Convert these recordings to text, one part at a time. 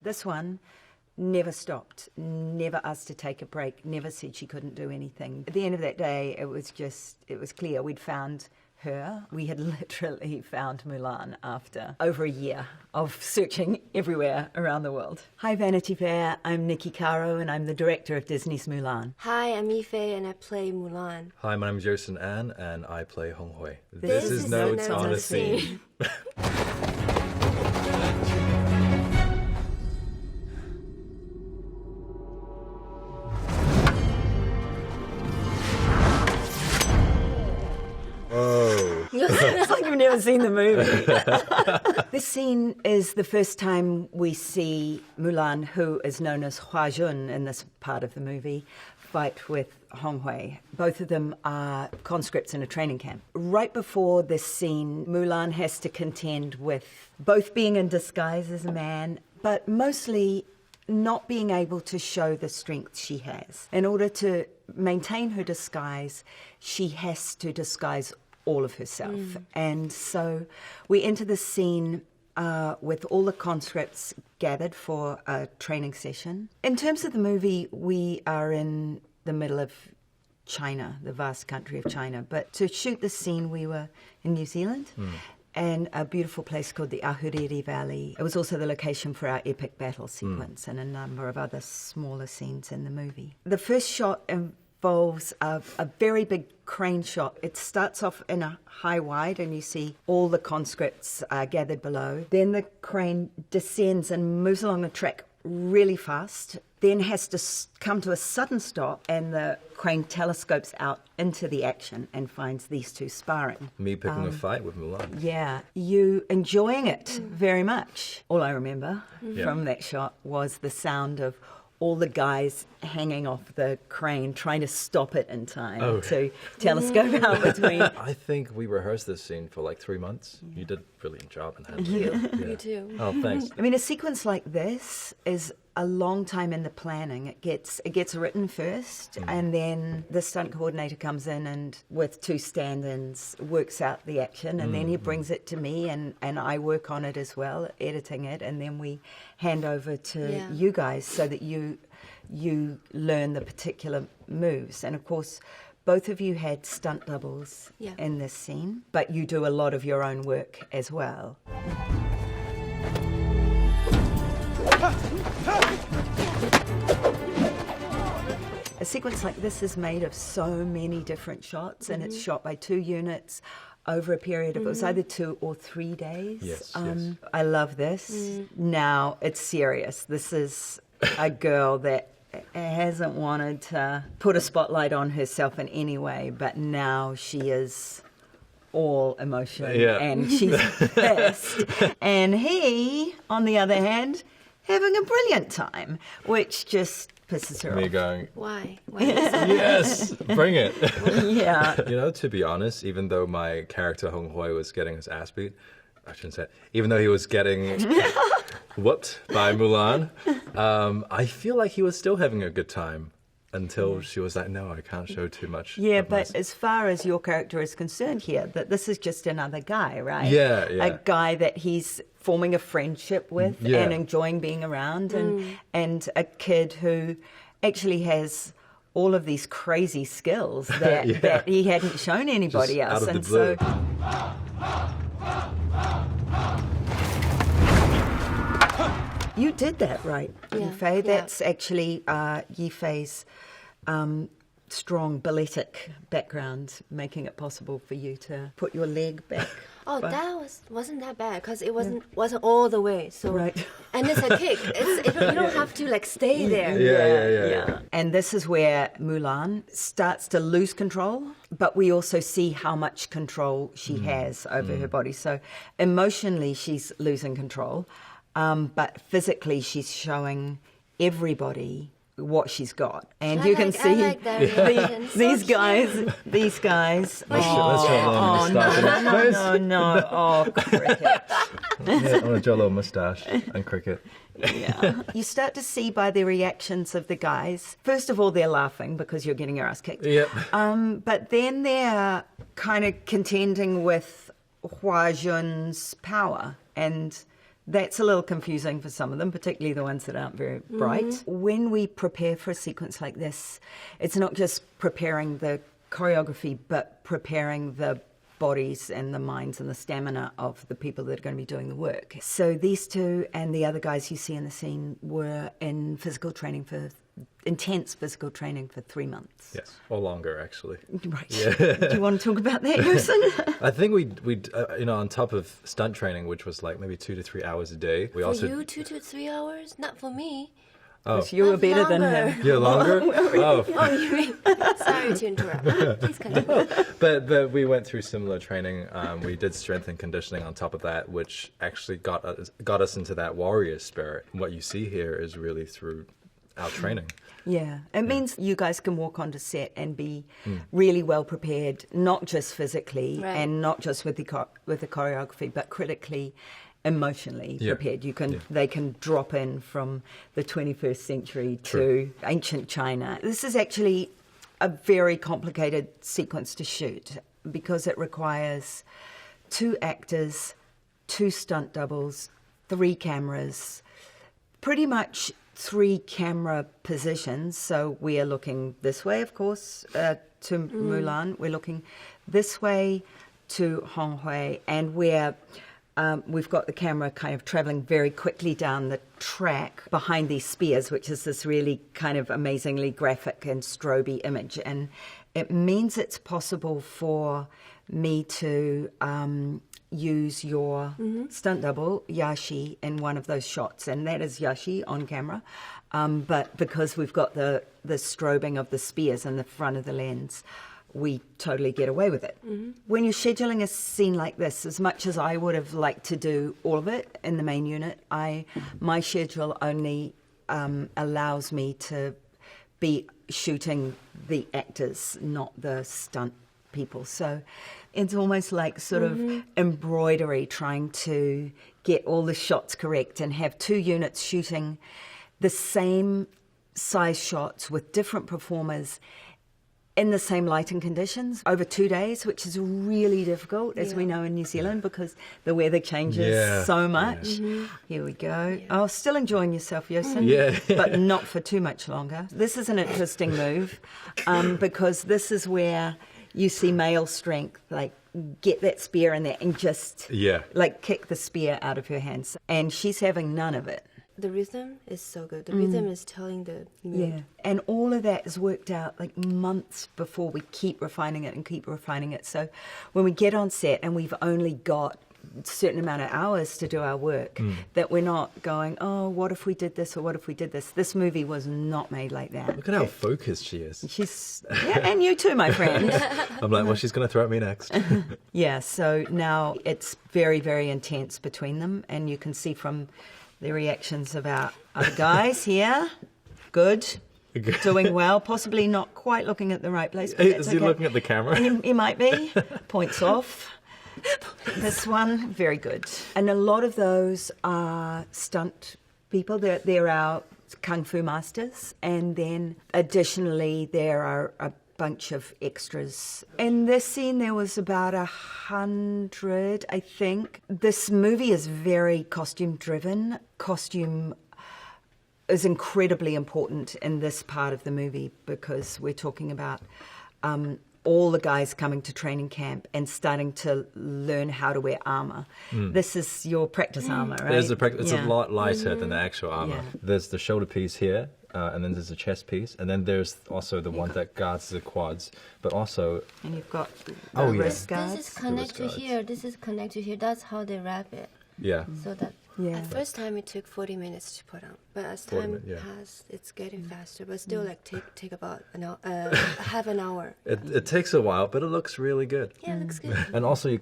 This one never stopped, never asked to take a break, never said she couldn't do anything. At the end of that day, it was clear we'd found her. We had literally found Mulan after over a year of searching everywhere around the world. Hi Vanity Fair, I'm Nikki Caro and I'm the director of Disney's Mulan. Hi, I'm Yi Fei and I play Mulan. Hi, my name is Yosin An and I play Hong Hui. This is Notes on a Scene. It's like you've never seen the movie. This scene is the first time we see Mulan, who is known as Hua Jun in this part of the movie, fight with Hong Hui. Both of them are conscripts in a training camp. Right before this scene, Mulan has to contend with both being in disguise as a man, but mostly not being able to show the strength she has. In order to maintain her disguise, she has to disguise all of herself. And so we enter the scene with all the conscripts gathered for a training session. In terms of the movie, we are in the middle of China, the vast country of China. But to shoot the scene, we were in New Zealand and a beautiful place called the Ahuriri Valley. It was also the location for our epic battle sequence and a number of other smaller scenes in the movie. The first shot involves a very big crane shot. It starts off in a high wide and you see all the conscripts gathered below. Then the crane descends and moves along the track really fast, then has to come to a sudden stop and the crane telescopes out into the action and finds these two sparring. Me picking a fight with Mulan. Yeah, you enjoying it very much. All I remember from that shot was the sound of all the guys hanging off the crane, trying to stop it in time to telescope out between. I think we rehearsed this scene for like 3 months. You did a brilliant job in handling it. You too. Oh, thanks. I mean, a sequence like this is a long time in the planning. It gets written first, and then the stunt coordinator comes in and with two stand-ins works out the action, and then he brings it to me, and I work on it as well, editing it, and then we hand over to you guys so that you learn the particular moves. And of course, both of you had stunt doubles in this scene, but you do a lot of your own work as well. A sequence like this is made of so many different shots, and it's shot by 2 units over a period of, it was either 2 or 3 days. Yes, I love this. Now it's serious. This is a girl that hasn't wanted to put a spotlight on herself in any way, but now she is all emotion and she's pissed. And he, on the other hand, having a brilliant time, which just pisses her Me off. going, Why? yes, bring it. Yeah. You know, to be honest, even though my character Hong Hui was getting his ass beat, I shouldn't say it, even though he was getting whooped by Mulan, I feel like he was still having a good time until she was like, no, I can't show too much. Yeah, but as far as your character is concerned here, that this is just another guy, right? Yeah. A guy that he's forming a friendship with and enjoying being around, and a kid who actually has all of these crazy skills that he hadn't shown anybody Just else. out of And the blue. You did that right, Yifei. Yeah. That's actually Yifei's strong balletic background, making it possible for you to put your leg back. Oh, that wasn't that bad because it wasn't all the way. So Right. And it's a kick. You don't have to like stay there. Yeah. And this is where Mulan starts to lose control, but we also see how much control she has over her body. So emotionally, she's losing control, but physically, she's showing everybody what she's got. And you can see I like that reaction. these So guys. These guys. Let's draw a little moustache. No. Oh, cricket. Yeah, I want to draw a little moustache and cricket. Yeah. You start to see by the reactions of the guys, first of all, they're laughing because you're getting your ass kicked. Yep. But then they're kind of contending with Hua Jun's power and that's a little confusing for some of them, particularly the ones that aren't very bright. When we prepare for a sequence like this, it's not just preparing the choreography, but preparing the bodies and the minds and the stamina of the people that are going to be doing the work. So these two and the other guys you see in the scene were in intense physical training for 3 months. Yes, or longer, actually. Right. Yeah. Do you want to talk about that, Yosin? I think we on top of stunt training, which was like maybe 2 to 3 hours a day, we For you, 2 to 3 hours? Not for me. Because you were better than him. Yeah, longer? Oh, you mean? Sorry to interrupt. Please continue. But we went through similar training. We did strength and conditioning on top of that, which actually got us into that warrior spirit. What you see here is really through our training. Yeah, it means you guys can walk onto set and be really well prepared, not just physically and not just with the choreography, but critically, emotionally prepared. They can drop in from the 21st century to ancient China. This is actually a very complicated sequence to shoot because it requires 2 actors, 2 stunt doubles, 3 cameras, pretty much 3 camera positions. So we are looking this way, of course, to Mulan. We're looking this way to Honghui, and we've got the camera kind of traveling very quickly down the track behind these spears, which is this really kind of amazingly graphic and strobe image. And it means it's possible for me to use your stunt double, Yashi, in one of those shots. And that is Yashi on camera. But because we've got the strobing of the spears in the front of the lens, we totally get away with it. When you're scheduling a scene like this, as much as I would have liked to do all of it in the main unit, my schedule only allows me to be shooting the actors, not the stunt people. So it's almost like sort of embroidery, trying to get all the shots correct and have 2 units shooting the same size shots with different performers in the same lighting conditions over 2 days, which is really difficult, as we know in New Zealand, because the weather changes so much. Here we go. Oh, still enjoying yourself, Yosin, but not for too much longer. This is an interesting move because this is where you see male strength, like get that spear in there and just like kick the spear out of her hands. And she's having none of it. The rhythm is so good. The rhythm is telling the mood. Yeah, and all of that is worked out like months before. We keep refining it and keep refining it. So when we get on set and we've only got a certain amount of hours to do our work, that we're not going, oh, what if we did this or what if we did this? This movie was not made like that. Look at how focused she is. She's, and you too, my friend. I'm like, well, she's going to throw at me next. So now it's very, very intense between them, and you can see from the reactions of our other guys here. Good. Doing well. Possibly not quite looking at the right place. But is he looking at the camera? He might be. Points off. This one, very good. And a lot of those are stunt people. They're our kung fu masters. And then additionally, there are a bunch of extras. In this scene, there was about 100, I think. This movie is very costume-driven. Costume is incredibly important in this part of the movie because we're talking about all the guys coming to training camp and starting to learn how to wear armor. This is your practice armor, right? It's a lot lighter than the actual armor. There's the shoulder piece here. And then there's a chest piece, and then there's also the one that guards the quads, but also... And you've got the wrist guards. This is connected to here, this is connected to here. That's how they wrap it. Yeah. So that at first time it took 40 minutes to put on, but as time passed, it's getting faster, but still like take about half an hour. It takes a while, but it looks really good. Yeah, it looks good. And also you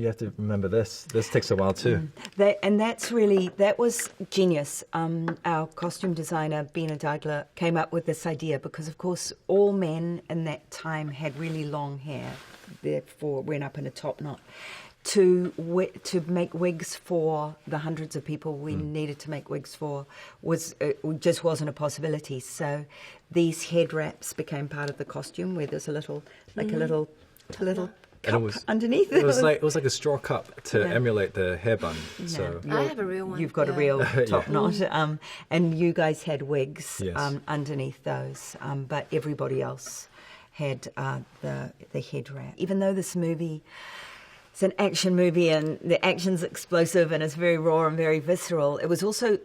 have to remember this. This takes a while too. That was genius. Our costume designer, Bina Dagler, came up with this idea because, of course, all men in that time had really long hair, therefore went up in a top knot. To make wigs for the hundreds of people we needed to make wigs for just wasn't a possibility. So these head wraps became part of the costume, where there's a little cup and it was underneath. It was like a straw cup to emulate the hair bun. So I have a real one. You've got a real top knot, and you guys had wigs underneath those, but everybody else had the head wrap. Even though this movie is an action movie and the action's explosive and it's very raw and very visceral, it was also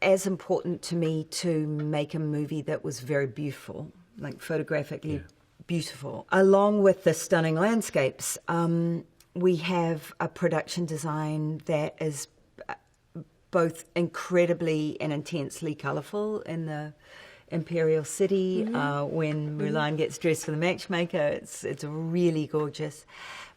as important to me to make a movie that was very beautiful, like photographically beautiful. Along with the stunning landscapes, we have a production design that is both incredibly and intensely colourful in the Imperial City. When Mulan gets dressed for the matchmaker, it's really gorgeous.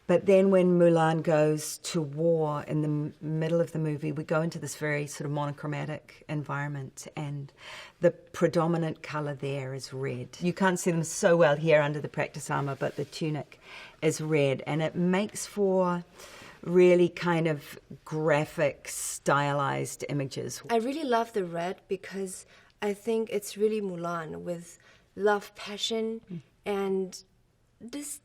But then when Mulan goes to war in the middle of the movie, we go into this very sort of monochromatic environment, and the predominant colour there is red. You can't see them so well here under the practice armour, but the tunic is red, and it makes for really kind of graphic, stylised images. I really love the red because I think it's really Mulan with love, passion, and this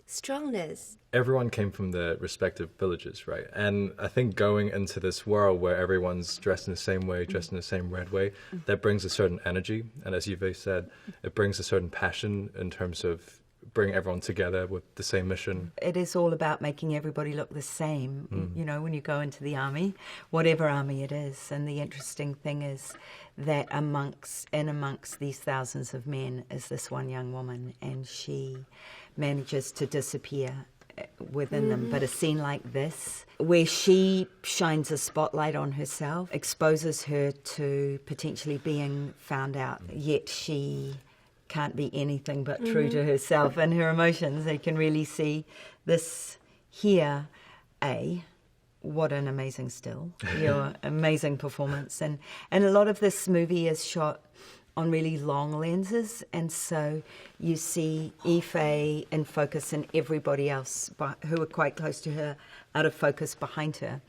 strongness. Everyone came from their respective villages, right? And I think going into this world where everyone's dressed in the same way, dressed in the same red way, that brings a certain energy. And as Yves said, it brings a certain passion in terms of bringing everyone together with the same mission. It is all about making everybody look the same, you know, when you go into the army, whatever army it is. And the interesting thing is that amongst these thousands of men is this one young woman, and she manages to disappear within them. But a scene like this, where she shines a spotlight on herself, exposes her to potentially being found out, yet she can't be anything but true to herself and her emotions. You can really see this here. What an amazing still, your amazing performance. And a lot of this movie is shot on really long lenses, and so you see Yves in focus and everybody else who are quite close to her out of focus behind her.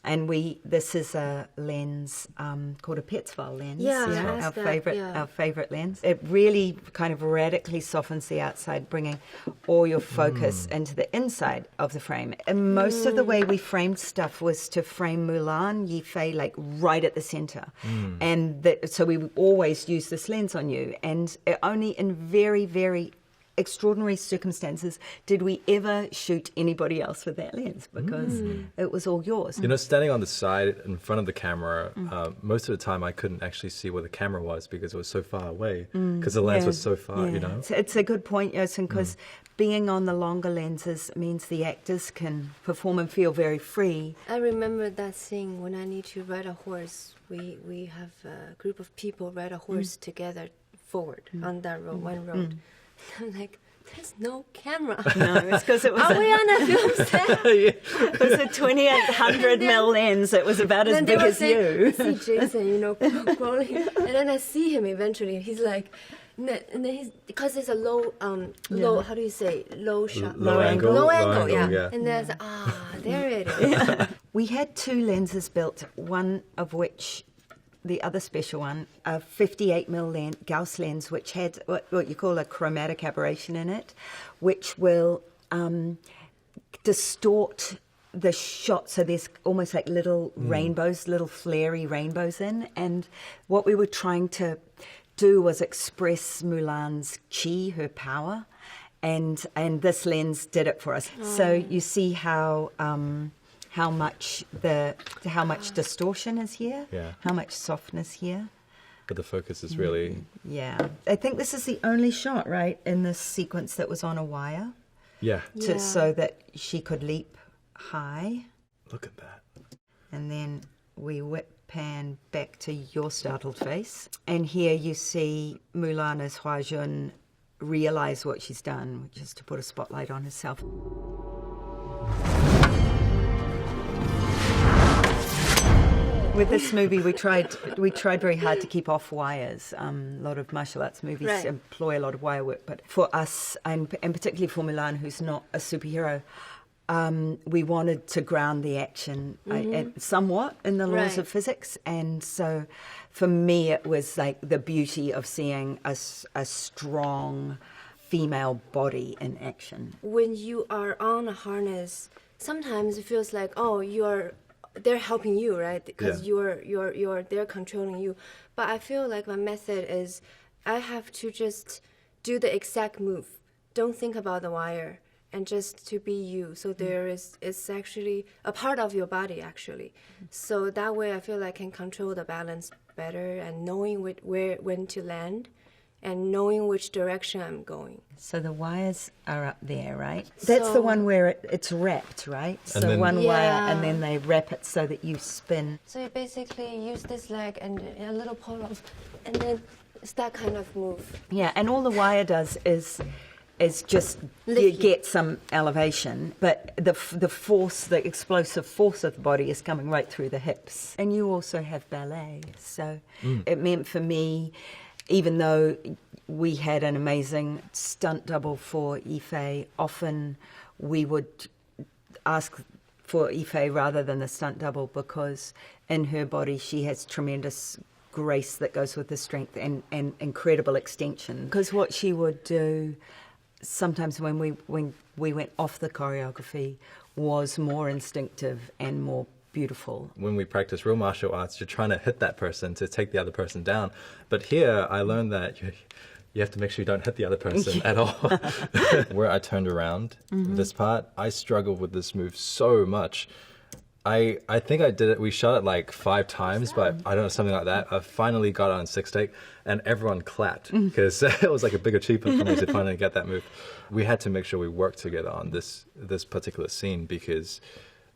And this is a lens called a Petzval Lens. Our favorite lens. It really kind of radically softens the outside, bringing all your focus into the inside of the frame. And most of the way we framed stuff was to frame Mulan, Yves, like right at the center. And so we would always use this lens on you. And only in very, very extraordinary circumstances did we ever shoot anybody else with that lens, because it was all yours. You know, standing on the side in front of the camera, most of the time I couldn't actually see where the camera was because it was so far away, because the lens was so far, you know. It's a good point, Yosin, because being on the longer lenses means the actors can perform and feel very free. I remember that scene when I need to ride a horse. We have a group of people ride a horse together forward on that road, one road. I'm like, there's no camera. No, it's because it was. Are we on a film set? It was a 2800 mil lens. It was about as big as you. I see Jason, you know, crawling, and then I see him eventually. He's like, and then he's, because it's a low, how do you say, low shot, low angle, yeah. And there's there it is. We had two lenses built, one of which, the other special one, a 58mm Gauss lens, which had what you call a chromatic aberration in it, which will distort the shot. So there's almost like little rainbows, little flary rainbows in. And what we were trying to do was express Mulan's chi, her power. And this lens did it for us. So you see how much distortion is here, how much softness here. But the focus is really... Yeah. I think this is the only shot, right, in this sequence that was on a wire. So that she could leap high. Look at that. And then we whip pan back to your startled face. And here you see Mulan as Hua Jun realize what she's done, which is to put a spotlight on herself. With this movie, we tried very hard to keep off wires. A lot of martial arts movies employ a lot of wire work, but for us, and particularly for Mulan, who's not a superhero, we wanted to ground the action somewhat in the laws of physics. And so for me, it was like the beauty of seeing a strong, female body in action. When you are on a harness, sometimes it feels like, oh, they're helping you, right? Because they're controlling you. But I feel like my method is I have to just do the exact move. Don't think about the wire, and just to be you. So it's actually a part of your body, actually. So that way I feel like I can control the balance better, and knowing when to land and knowing which direction I'm going. So the wires are up there, right? That's the one where it's wrapped, right? And so then, one wire, and then they wrap it so that you spin. So you basically use this leg and a little pull-off, and then it's that kind of move. Yeah, and all the wire does is just you get some elevation, but the force, the explosive force of the body is coming right through the hips. And you also have ballet, so it meant for me, even though we had an amazing stunt double for Ife, often we would ask for Ife rather than the stunt double, because in her body she has tremendous grace that goes with the strength and incredible extension. Because what she would do sometimes when we went off the choreography was more instinctive and more beautiful. When we practice real martial arts, you're trying to hit that person to take the other person down. But here, I learned that you have to make sure you don't hit the other person at all. Where I turned around, this part, I struggled with this move so much. I think I did it, we shot it like 5 times, but I don't know, something like that. I finally got it on 6 take, and everyone clapped, because it was like a big achievement for me to finally get that move. We had to make sure we worked together on this particular scene, because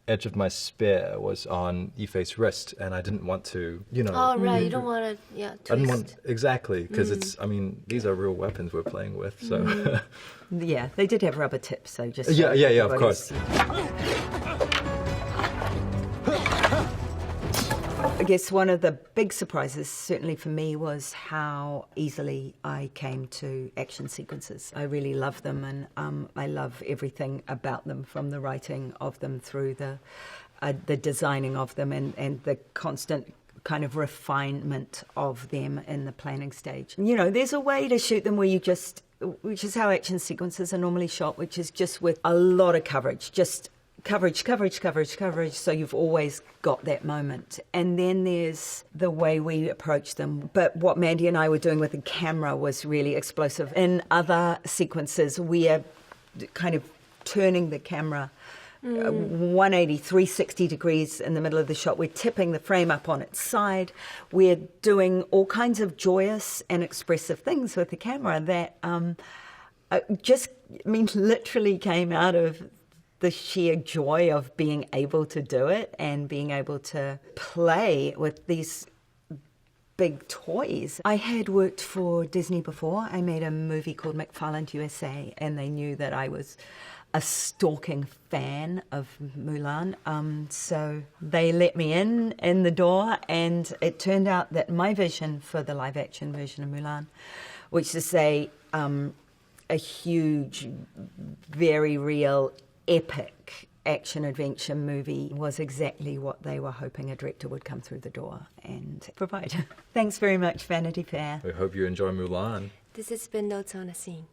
edge of my spear was on Ife's wrist, and I didn't want to, Oh, right, you don't want to, twist. I didn't want, exactly, because these are real weapons we're playing with, so. Yeah, they did have rubber tips, so just... Yeah, of course. I guess one of the big surprises, certainly for me, was how easily I came to action sequences. I really love them, and I love everything about them, from the writing of them through the designing of them, and the constant kind of refinement of them in the planning stage. There's a way to shoot them where you just, which is how action sequences are normally shot, which is just with a lot of coverage, just coverage, so you've always got that moment. And then there's the way we approach them. But what Mandy and I were doing with the camera was really explosive. In other sequences, we are kind of turning the camera 180, 360 degrees in the middle of the shot. We're tipping the frame up on its side. We're doing all kinds of joyous and expressive things with the camera that literally came out of the sheer joy of being able to do it and being able to play with these big toys. I had worked for Disney before. I made a movie called McFarland USA, and they knew that I was a stalking fan of Mulan. So they let me in the door, and it turned out that my vision for the live action version of Mulan, which is a huge, very real, epic action-adventure movie, was exactly what they were hoping a director would come through the door and provide. Thanks very much, Vanity Fair. We hope you enjoy Mulan. This has been Notes on a Scene.